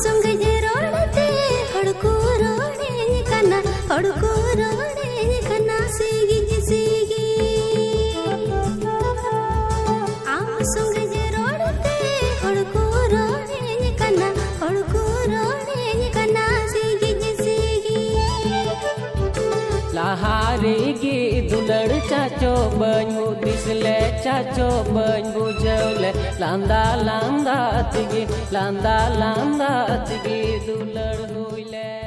संगे रोड़ते हड़को रोड़े कना सीगी सीगी आम संगे रोड़ते हड़को रोड़े कना सीगी सीगी लहारे गे दुलड़ चाचो बनु दिसले चाचो बन बुझले लांदा लांदा तिगे दुलड़ होइले।